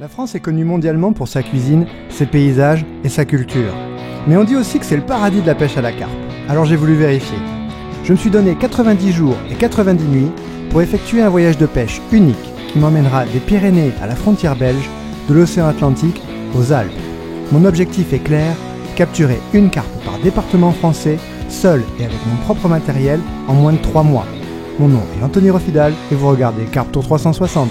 La France est connue mondialement pour sa cuisine, ses paysages et sa culture. Mais on dit aussi que c'est le paradis de la pêche à la carpe. Alors j'ai voulu vérifier. Je me suis donné 90 jours et 90 nuits pour effectuer un voyage de pêche unique qui m'emmènera des Pyrénées à la frontière belge, de l'océan Atlantique aux Alpes. Mon objectif est clair, capturer une carpe par département français, seul et avec mon propre matériel, en moins de 3 mois. Mon nom est Anthony Rofidal et vous regardez Carpe Tour 360.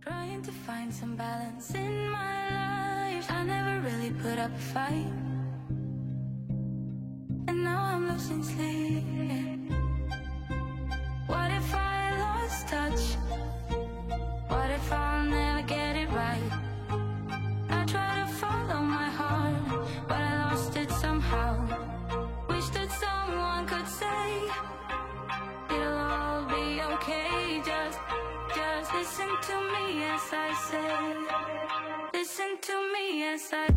Trying to find some balance in my life. I never really put up a fight, and now I'm losing sleep. What if I lost touch? What if I'll never get it right? I try to follow my heart, but I lost it somehow. Wish that someone could say it'll all be okay. Just listen to me as I say. Listen to me as I.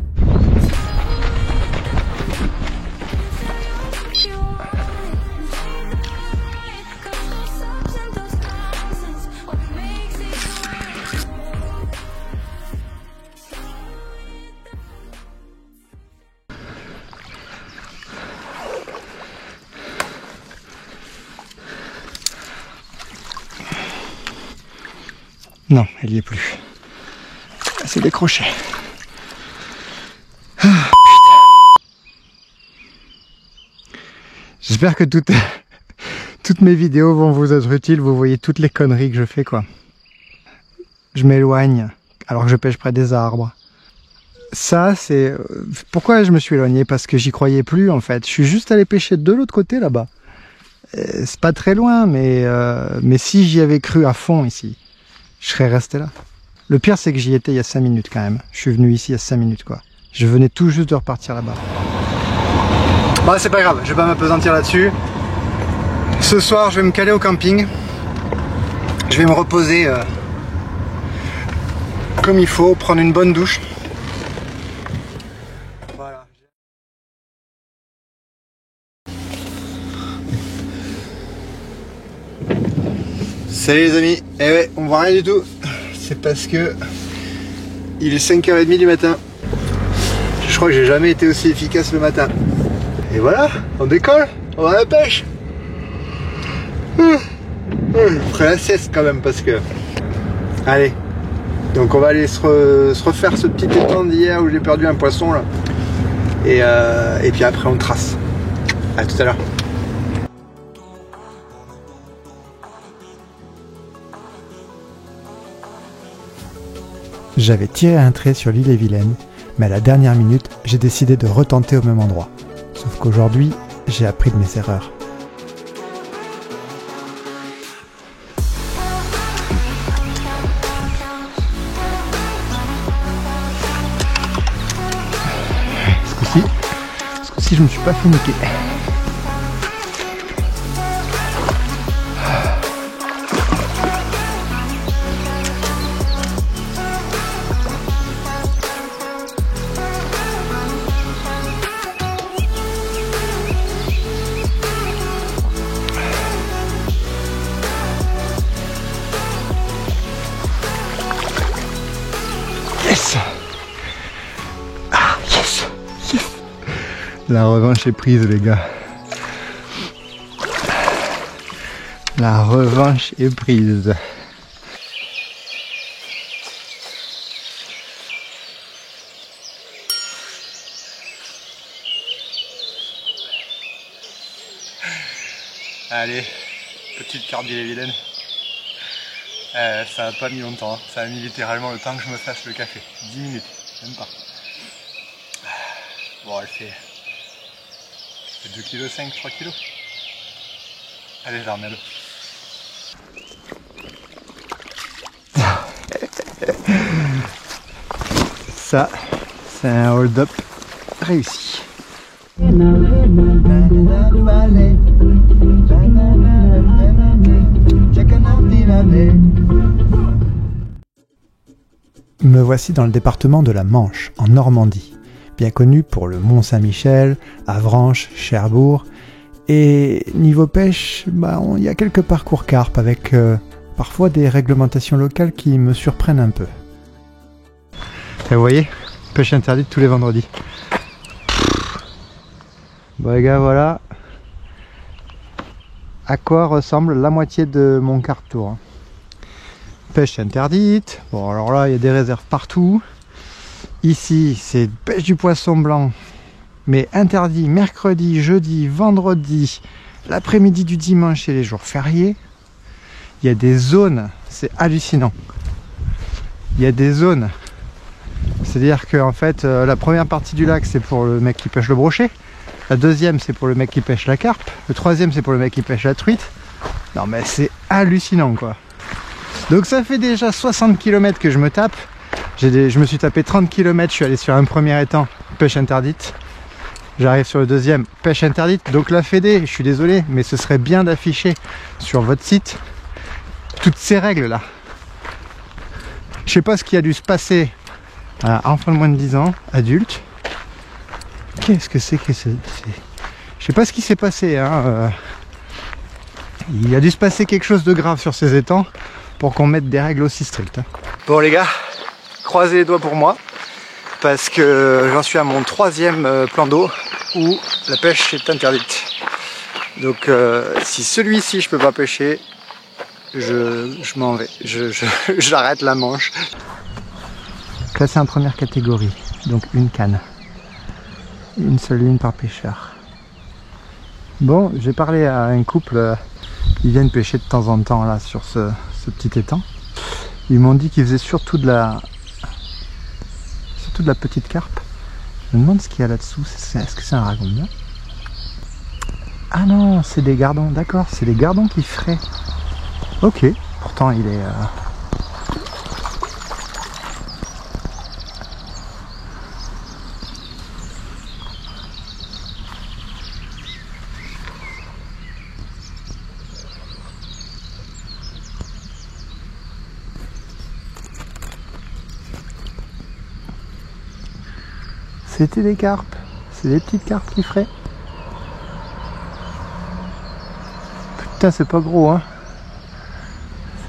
Non, elle y est plus. Elle s'est décrochée. Ah, putain. J'espère que toutes mes vidéos vont vous être utiles. Vous voyez toutes les conneries que je fais, quoi. Je m'éloigne alors que je pêche près des arbres. Ça, c'est... Pourquoi je me suis éloigné? Parce que j'y croyais plus, en fait. Je suis juste allé pêcher de l'autre côté, là-bas. C'est pas très loin, mais si j'y avais cru à fond, ici, je serais resté là. Le pire, c'est que j'y étais il y a 5 minutes quand même. Je suis venu ici il y a 5 minutes, quoi. Je venais tout juste de repartir là-bas. Bon, c'est pas grave, je vais pas m'apesantir là-dessus. Ce soir, je vais me caler au camping. Je vais me reposer comme il faut, prendre une bonne douche. Voilà. Salut les amis. Eh ouais, on voit rien du tout. C'est parce que il est 5h30 du matin. Je crois que j'ai jamais été aussi efficace le matin. Et voilà, on décolle, on va à la pêche. Je ferai la sieste quand même parce que... Allez. Donc on va aller se refaire ce petit étang d'hier où j'ai perdu un poisson là. Et puis après on trace. À tout à l'heure. J'avais tiré un trait sur l'Ille-et-Vilaine, mais à la dernière minute, j'ai décidé de retenter au même endroit. Sauf qu'aujourd'hui, j'ai appris de mes erreurs. Ce coup-ci, je me suis pas fait niquer. Yes! Ah, yes! Yes! La revanche est prise, les gars. La revanche est prise. Allez, petite carte d'Ille-et-Vilaine. Ça a pas mis longtemps, hein. Ça a mis littéralement le temps que je me fasse le café. 10 minutes, même pas. Bon, elle fait 2,5 kg, 3 kg. Allez, je la remets à l'eau. Ça, c'est un hold-up réussi. Me voici dans le département de la Manche, en Normandie. bien connu pour le Mont-Saint-Michel, Avranches, Cherbourg. Et niveau pêche, il y a quelques parcours carpe avec parfois des réglementations locales qui me surprennent un peu. Et vous voyez, pêche interdite tous les vendredis. Bon les gars, voilà à quoi ressemble la moitié de mon carpe tour. Pêche interdite. Bon alors là, il y a des réserves partout. Ici, c'est pêche du poisson blanc, mais interdit mercredi, jeudi, vendredi, l'après-midi du dimanche et les jours fériés. Il y a des zones, c'est hallucinant. Il y a des zones. C'est-à-dire que en fait, la première partie du lac, c'est pour le mec qui pêche le brochet. La deuxième, c'est pour le mec qui pêche la carpe. Le troisième, c'est pour le mec qui pêche la truite. Non mais c'est hallucinant quoi. Donc ça fait déjà 60 km que je me tape. Je me suis tapé 30 km, je suis allé sur un premier étang, pêche interdite. J'arrive sur le deuxième, pêche interdite. Donc la Fédé, je suis désolé, mais ce serait bien d'afficher sur votre site toutes ces règles là. Je sais pas ce qui a dû se passer à un enfant de moins de 10 ans, adulte. Qu'est-ce que c'est que c'est... Je sais pas ce qui s'est passé, hein. Il a dû se passer quelque chose de grave sur ces étangs pour qu'on mette des règles aussi strictes. Bon les gars, croisez les doigts pour moi, parce que j'en suis à mon 3e plan d'eau où la pêche est interdite. Donc si celui-ci je peux pas pêcher, je m'en vais, j'arrête la manche. Classé en première catégorie, donc une canne. Une seule ligne par pêcheur. Bon, j'ai parlé à un couple, ils viennent pêcher de temps en temps là sur ce petit étang. Ils m'ont dit qu'ils faisaient surtout de la petite carpe. Je me demande ce qu'il y a là-dessous. Est-ce que c'est un ragombien? Ah non, c'est des gardons, d'accord, c'est des gardons qui fraient. Ok, pourtant il est... C'était des carpes, c'est des petites carpes qui fraient. Putain, c'est pas gros, hein.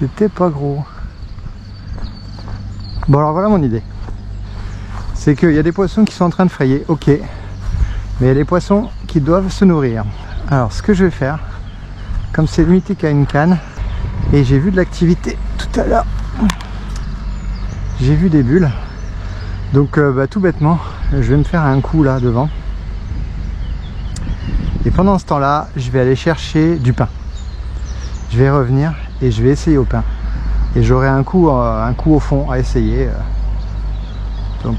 C'était pas gros. Bon, alors voilà mon idée. C'est qu'il y a des poissons qui sont en train de frayer, ok. Mais il y a des poissons qui doivent se nourrir. Alors, ce que je vais faire, comme c'est limité qu'à une canne, et j'ai vu de l'activité tout à l'heure, j'ai vu des bulles. Donc tout bêtement, je vais me faire un coup là devant. Et pendant ce temps-là, je vais aller chercher du pain. Je vais revenir et je vais essayer au pain. Et j'aurai un coup au fond à essayer. Donc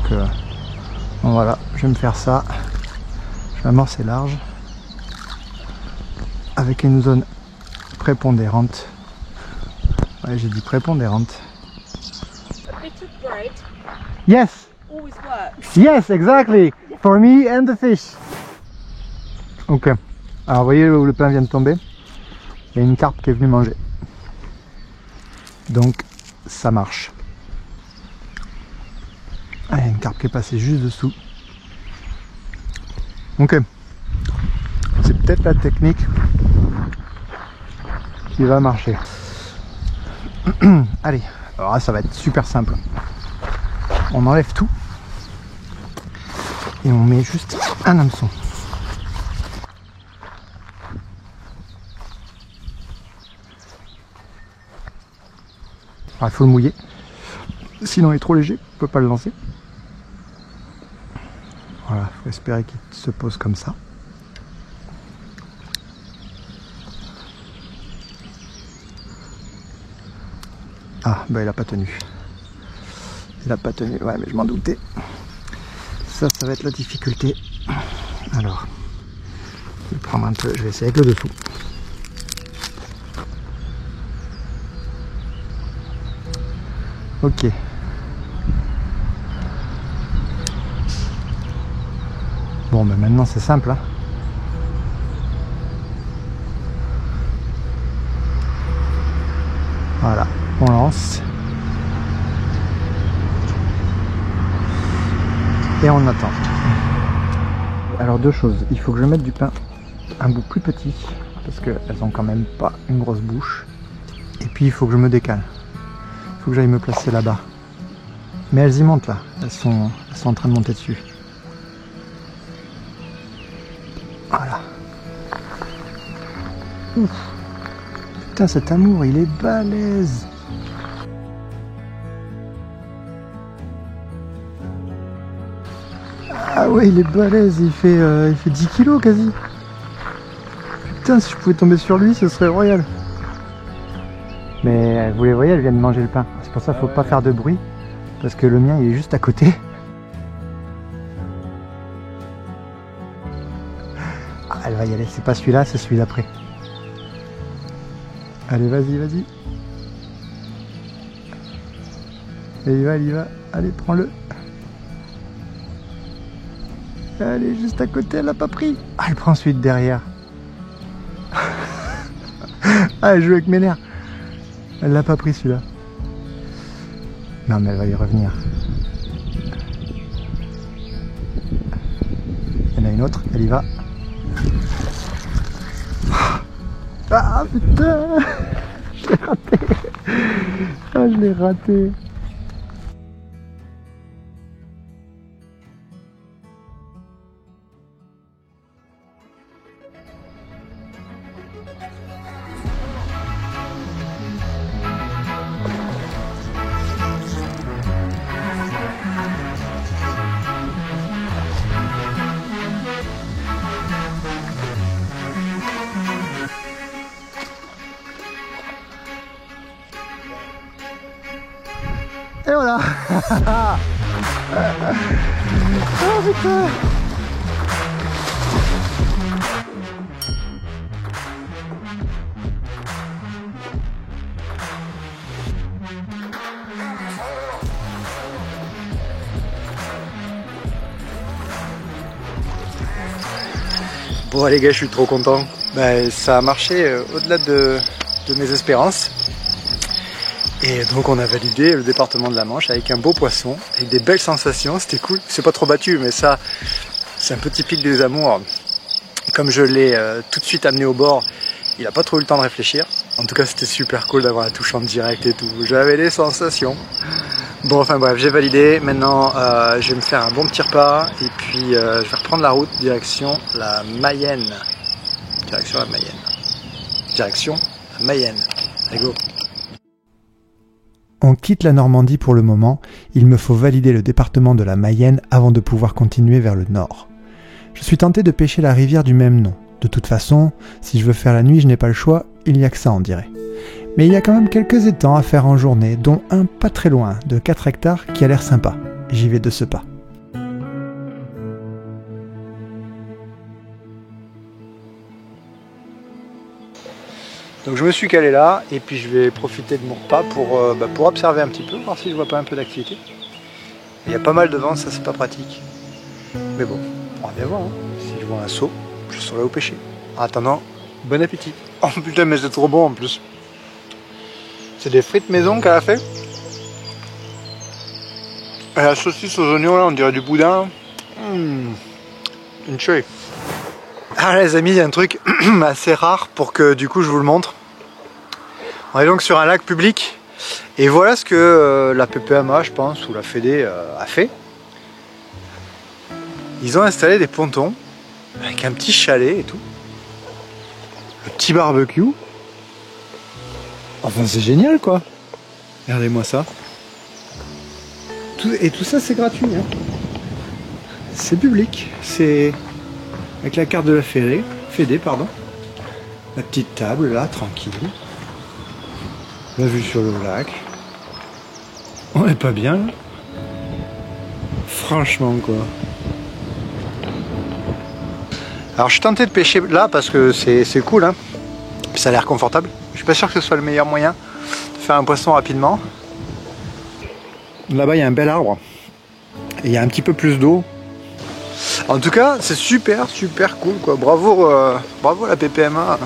bon, voilà, je vais me faire ça. Je vais amorcer large. Avec une zone prépondérante. Ouais, j'ai dit prépondérante. A bit of bread Yes! always works. Yes, exactly. For me and the fish. Ok. Alors, vous voyez où le pain vient de tomber? Il y a une carpe qui est venue manger. Donc, ça marche. Ah, il y a une carpe qui est passée juste dessous. Ok. C'est peut-être la technique qui va marcher. Allez. Alors là, ça va être super simple. On enlève tout. Et on met juste un hameçon. Alors, il faut le mouiller. Sinon il est trop léger, on ne peut pas le lancer. Voilà, il faut espérer qu'il se pose comme ça. Ah, bah il a pas tenu. Il a pas tenu, ouais, mais je m'en doutais. Ça va être la difficulté. Alors, je vais prendre un peu, je vais essayer avec le dessous. Ok. Bon, ben maintenant c'est simple, hein. Voilà, on lance. Et on attend. Alors deux choses, il faut que je mette du pain un bout plus petit, parce qu'elles ont quand même pas une grosse bouche. Et puis il faut que je me décale. Il faut que j'aille me placer là-bas. Mais elles y montent là, elles sont en train de monter dessus. Voilà. Ouf. Putain, cet amour, il est balèze. Ah ouais, il est balèze, il fait 10 kilos quasi. Putain, si je pouvais tomber sur lui, ce serait royal. Mais vous les voyez, elles viennent manger le pain. C'est pour ça qu'il ne faut pas faire de bruit, parce que le mien, il est juste à côté. Ah, elle va y aller, c'est pas celui-là, c'est celui d'après. Allez, vas-y, vas-y. Elle y va. Allez, prends-le. Elle est juste à côté, elle l'a pas pris. Ah, elle prend celui de derrière. Ah, elle joue avec mes nerfs. Elle l'a pas pris celui-là. Non, mais elle va y revenir. Il y en a une autre, elle y va. Ah putain, je l'ai raté. Ah, je l'ai raté. Et voilà. Oh putain. Bon les gars, je suis trop content. Ben, ça a marché au-delà de mes espérances. Et donc on a validé le département de la Manche avec un beau poisson, avec des belles sensations, c'était cool. C'est pas trop battu, mais ça, c'est un peu typique des amours. Comme je l'ai tout de suite amené au bord, il a pas trop eu le temps de réfléchir. En tout cas, c'était super cool d'avoir la touche en direct et tout. J'avais des sensations. Bon, enfin bref, j'ai validé. Maintenant, je vais me faire un bon petit repas et puis je vais reprendre la route direction la Mayenne. Direction la Mayenne. Direction la Mayenne. Allez, go. On quitte la Normandie pour le moment, il me faut valider le département de la Mayenne avant de pouvoir continuer vers le nord. Je suis tenté de pêcher la rivière du même nom. De toute façon, si je veux faire la nuit, je n'ai pas le choix, il n'y a que ça on dirait. Mais il y a quand même quelques étangs à faire en journée, dont un pas très loin, de 4 hectares, qui a l'air sympa. J'y vais de ce pas. Donc je me suis calé là et puis je vais profiter de mon repas pour observer un petit peu, voir si je vois pas un peu d'activité. Il y a pas mal de vent, ça c'est pas pratique. Mais bon, on va bien voir. Hein. Si je vois un seau, je saurai où pêcher. En attendant, bon appétit. Oh putain, mais c'est trop bon en plus. C'est des frites maison qu'elle a fait. Et la saucisse aux oignons là, on dirait du boudin. Une chouille. Ah les amis, il y a un truc assez rare pour que du coup je vous le montre. On est donc sur un lac public et voilà ce que la PPMA je pense ou la Fédé a fait. Ils ont installé des pontons avec un petit chalet et tout. Le petit barbecue. Enfin c'est génial quoi. Regardez-moi ça. Et tout ça c'est gratuit. Hein. C'est public. C'est... avec la carte de la Fédé, pardon. La petite table là, tranquille. La vue sur le lac. On est pas bien là. Franchement quoi. Alors je suis tenté de pêcher là parce que c'est cool hein. Puis ça a l'air confortable. Je suis pas sûr que ce soit le meilleur moyen de faire un poisson rapidement. Là-bas il y a un bel arbre. Et il y a un petit peu plus d'eau. En tout cas, c'est super cool quoi. Bravo à la PPMA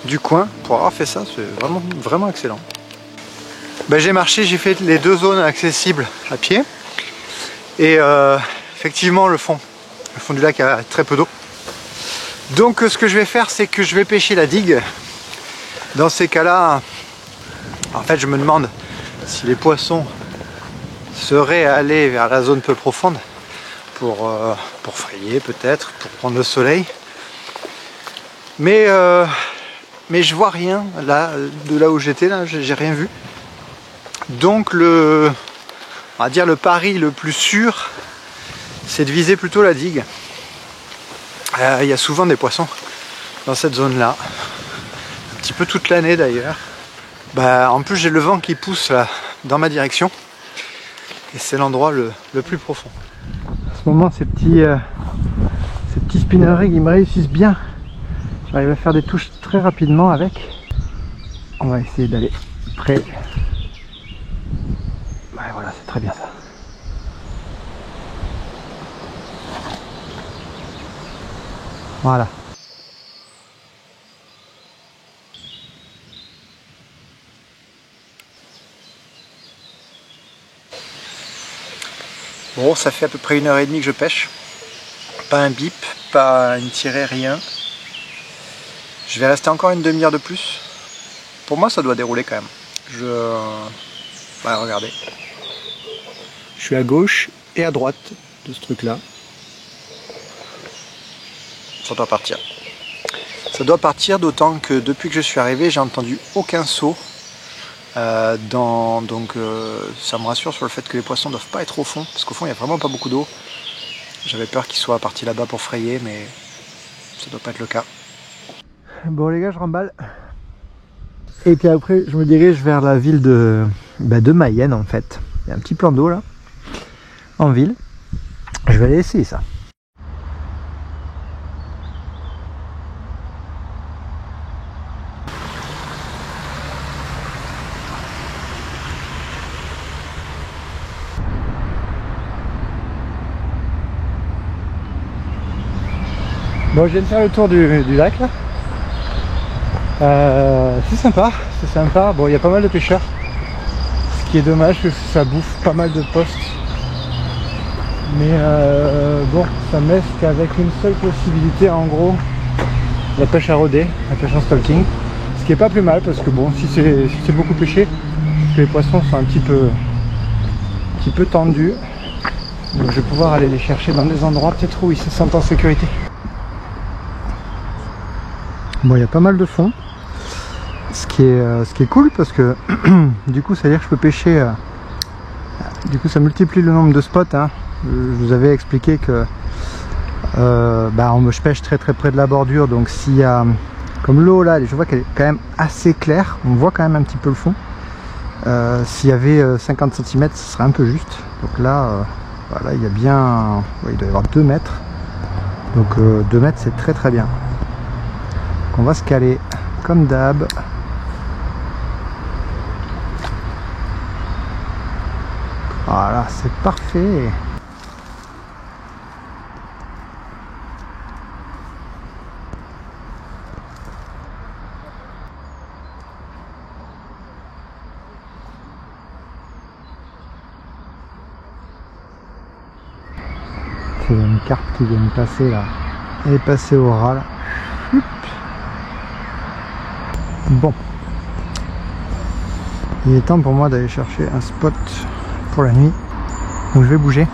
du coin pour avoir fait ça, c'est vraiment excellent. Ben, j'ai marché, j'ai fait les 2 zones accessibles à pied et effectivement le fond Le fond du lac a très peu d'eau. Donc ce que je vais faire, c'est que je vais pêcher la digue. Dans ces cas-là, en fait je me demande si les poissons seraient allés vers la zone peu profonde pour frayer peut-être, pour prendre le soleil. Mais je vois rien là, de là où j'étais, là, j'ai rien vu. Donc on va dire le pari le plus sûr, c'est de viser plutôt la digue. Il y a souvent des poissons dans cette zone-là, un petit peu toute l'année d'ailleurs. En plus j'ai le vent qui pousse là, dans ma direction, et c'est l'endroit le plus profond. En ce moment ces petits spinner rigs ils me réussissent bien. J'arrive à faire des touches très rapidement avec. On va essayer d'aller près. Ouais, voilà, c'est très bien ça. Voilà. Bon, ça fait à peu près 1h30 que je pêche. Pas un bip, pas une tirée, rien. Je vais rester encore une demi-heure de plus. Pour moi, ça doit dérouler quand même. Regardez. Je suis à gauche et à droite de ce truc-là. Ça doit partir. Ça doit partir, d'autant que depuis que je suis arrivé, j'ai entendu aucun saut. Donc ça me rassure sur le fait que les poissons ne doivent pas être au fond, parce qu'au fond il n'y a vraiment pas beaucoup d'eau. J'avais peur qu'ils soient partis là-bas pour frayer, mais ça doit pas être le cas. Bon les gars, je remballe. Et puis après je me dirige vers la ville de Mayenne en fait. Il y a un petit plan d'eau là, en ville. Je vais aller essayer ça. Bon, je viens de faire le tour du lac là. C'est sympa. Bon, il y a pas mal de pêcheurs. Ce qui est dommage, parce que ça bouffe pas mal de postes. Mais bon, ça me laisse qu'avec une seule possibilité, en gros, la pêche à rôder, la pêche en stalking. Ce qui est pas plus mal, parce que bon, si c'est beaucoup pêché, les poissons sont un petit peu tendus. Donc je vais pouvoir aller les chercher dans des endroits peut-être où ils se sentent en sécurité. Bon, il y a pas mal de fond, ce qui est cool parce que du coup ça veut dire que je peux pêcher, du coup ça multiplie le nombre de spots, hein. Je vous avais expliqué que je pêche très près de la bordure, donc s'il y a, comme l'eau là, je vois qu'elle est quand même assez claire, on voit quand même un petit peu le fond. S'il y avait 50 cm ce serait un peu juste, donc là voilà, il y a bien, il doit y avoir 2 mètres, donc 2 mètres c'est très bien. On va se caler comme d'hab. Voilà, c'est parfait. C'est une carpe qui vient de passer là. Elle est passée au ras là. Bon, il est temps pour moi d'aller chercher un spot pour la nuit, donc je vais bouger.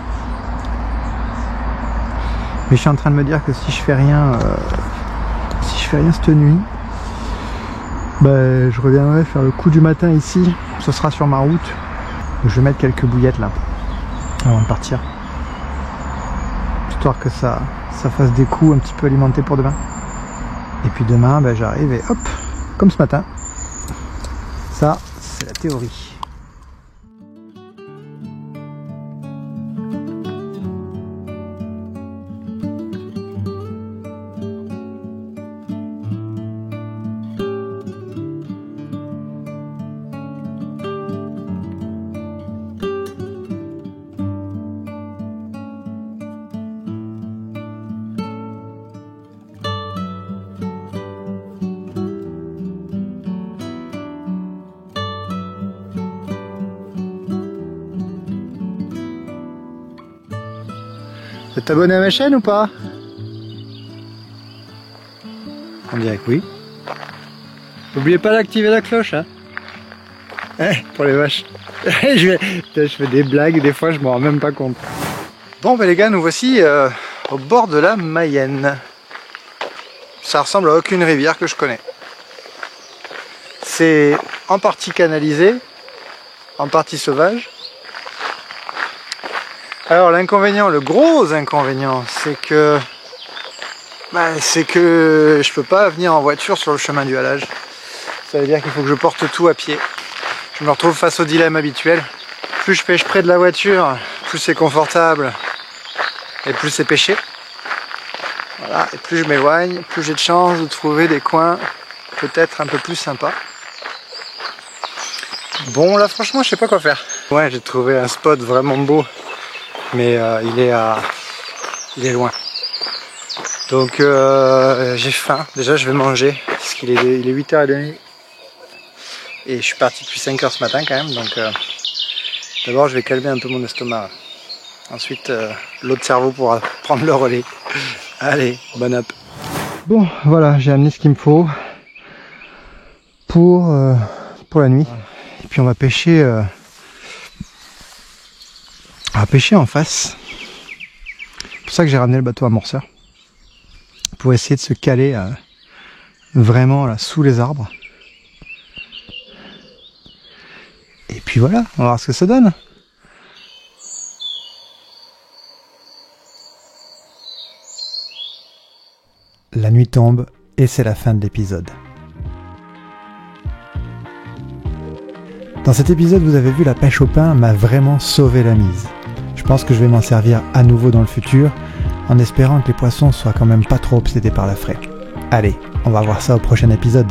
Mais je suis en train de me dire que si je fais rien cette nuit, je reviendrai faire le coup du matin ici, ce sera sur ma route. Donc je vais mettre quelques bouillettes là avant de partir, histoire que ça fasse des coups un petit peu alimentés pour demain. Et puis demain j'arrive et hop, comme ce matin. Ça, c'est la théorie. t'abonner à ma chaîne ou pas? On dirait que oui. N'oubliez pas d'activer la cloche, hein. Pour les vaches. je fais des blagues, des fois je m'en rends même pas compte. Bon les gars, nous voici au bord de la Mayenne. Ça ressemble à aucune rivière que je connais. C'est en partie canalisé, en partie sauvage. Alors l'inconvénient, le gros inconvénient, c'est que je peux pas venir en voiture sur le chemin du halage. Ça veut dire qu'il faut que je porte tout à pied. Je me retrouve face au dilemme habituel. Plus je pêche près de la voiture, plus c'est confortable et plus c'est pêché. Voilà, et plus je m'éloigne, plus j'ai de chance de trouver des coins peut-être un peu plus sympas. Bon là franchement je sais pas quoi faire. Ouais, j'ai trouvé un spot vraiment beau, mais il est loin. Donc j'ai faim, déjà je vais manger, parce qu'il est 8h30. Et je suis parti depuis 5h ce matin quand même, donc d'abord je vais calmer un peu mon estomac. Ensuite l'autre cerveau pourra prendre le relais. Allez, bon app. Bon voilà, j'ai amené ce qu'il me faut pour la nuit. Et puis on va pêcher en face. C'est pour ça que j'ai ramené le bateau amorceur. Pour essayer de se caler vraiment là sous les arbres. Et puis voilà, on va voir ce que ça donne. La nuit tombe et c'est la fin de l'épisode. Dans cet épisode, vous avez vu, la pêche au pain m'a vraiment sauvé la mise. Je pense que je vais m'en servir à nouveau dans le futur, en espérant que les poissons soient quand même pas trop obsédés par la fraie. Allez, on va voir ça au prochain épisode.